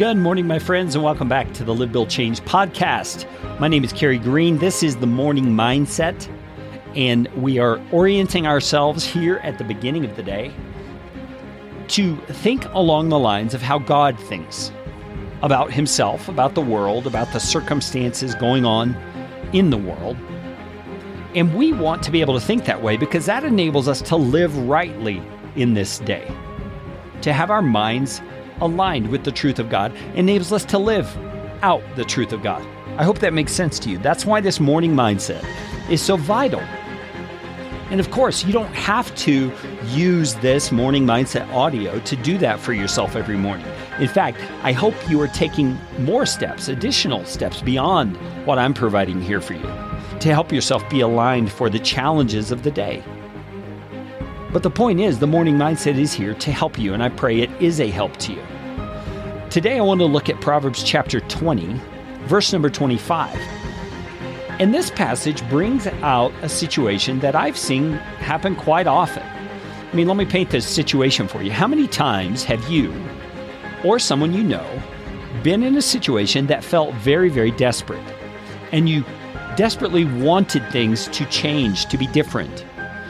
Good morning, my friends, and welcome back to the Live, Build, Change podcast. My name is Kerry Green. This is the Morning Mindset, and we are orienting ourselves here at the beginning of the day to think along the lines of how God thinks about himself, about the world, about the circumstances going on in the world. And we want to be able to think that way because that enables us to live rightly in this day, to have our minds aligned with the truth of God, enables us to live out the truth of God. I hope that makes sense to you. That's why this morning mindset is so vital. And of course, you don't have to use this morning mindset audio to do that for yourself every morning. In fact, I hope you are taking more steps, additional steps beyond what I'm providing here for you to help yourself be aligned for the challenges of the day. But the point is, the morning mindset is here to help you, and I pray it is a help to you. Today, I want to look at Proverbs chapter 20, verse number 25. And this passage brings out a situation that I've seen happen quite often. I mean, let me paint this situation for you. How many times have you, or someone you know, been in a situation that felt very, very desperate, and you desperately wanted things to change, to be different?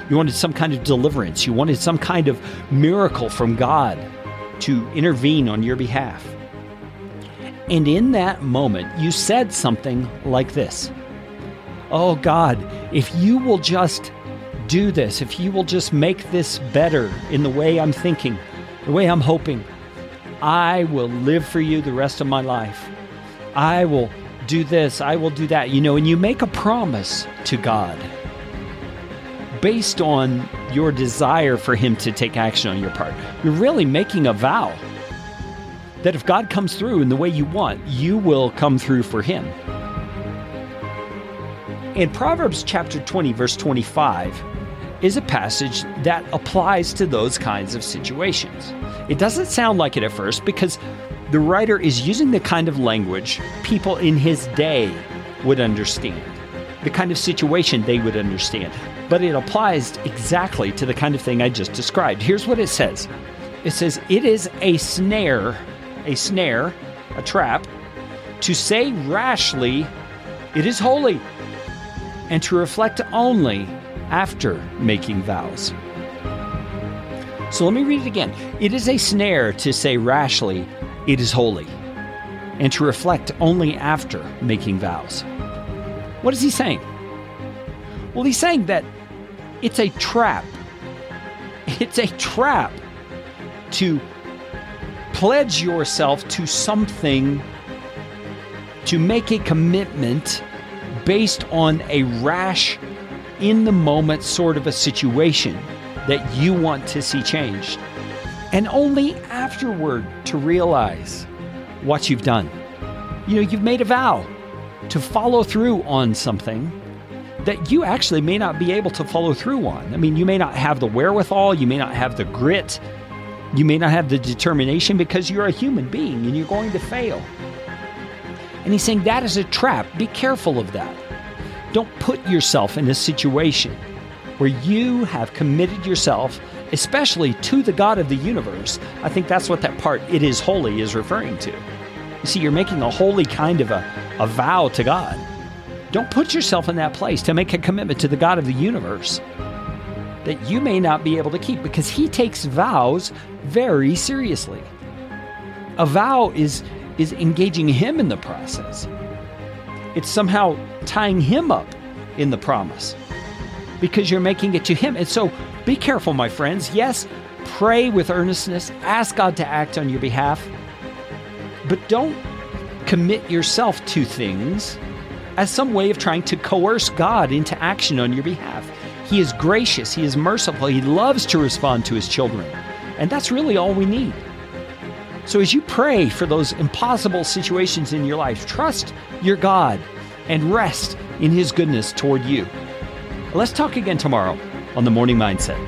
You wanted some kind of deliverance. You wanted some kind of miracle from God to intervene on your behalf. And in that moment, you said something like this: "Oh God, if you will just do this, if you will just make this better in the way I'm thinking, the way I'm hoping, I will live for you the rest of my life. I will do this, I will do that." And you make a promise to God based on your desire for him to take action on your part. You're really making a vow that if God comes through in the way you want, you will come through for him. And Proverbs chapter 20, verse 25 is a passage that applies to those kinds of situations. It doesn't sound like it at first because the writer is using the kind of language people in his day would understand, the kind of situation they would understand. But it applies exactly to the kind of thing I just described. Here's what it says. It says, "It is a snare, a trap, to say rashly, 'It is holy,' and to reflect only after making vows." So let me read it again. "It is a snare to say rashly, 'It is holy,' and to reflect only after making vows." What is he saying? Well, he's saying that it's a trap. It's a trap to pledge yourself to something, to make a commitment based on a rash, in-the-moment sort of a situation that you want to see changed, and only afterward to realize what you've done. You've made a vow to follow through on something that you actually may not be able to follow through on. I mean, you may not have the wherewithal, you may not have the grit, you may not have the determination because you're a human being and you're going to fail. And he's saying that is a trap. Be careful of that. Don't put yourself in a situation where you have committed yourself, especially to the God of the universe. I think that's what that part, "It is holy," is referring to. You see, you're making a holy kind of a vow to God. Don't put yourself in that place to make a commitment to the God of the universe that you may not be able to keep, because he takes vows very seriously. A vow is engaging him in the process. It's somehow tying him up in the promise because you're making it to him. And so be careful, my friends. Yes, pray with earnestness. Ask God to act on your behalf. But don't commit yourself to things as some way of trying to coerce God into action on your behalf. He is gracious. He is merciful. He loves to respond to his children. And that's really all we need. So as you pray for those impossible situations in your life, trust your God and rest in his goodness toward you. Let's talk again tomorrow on The Morning Mindset.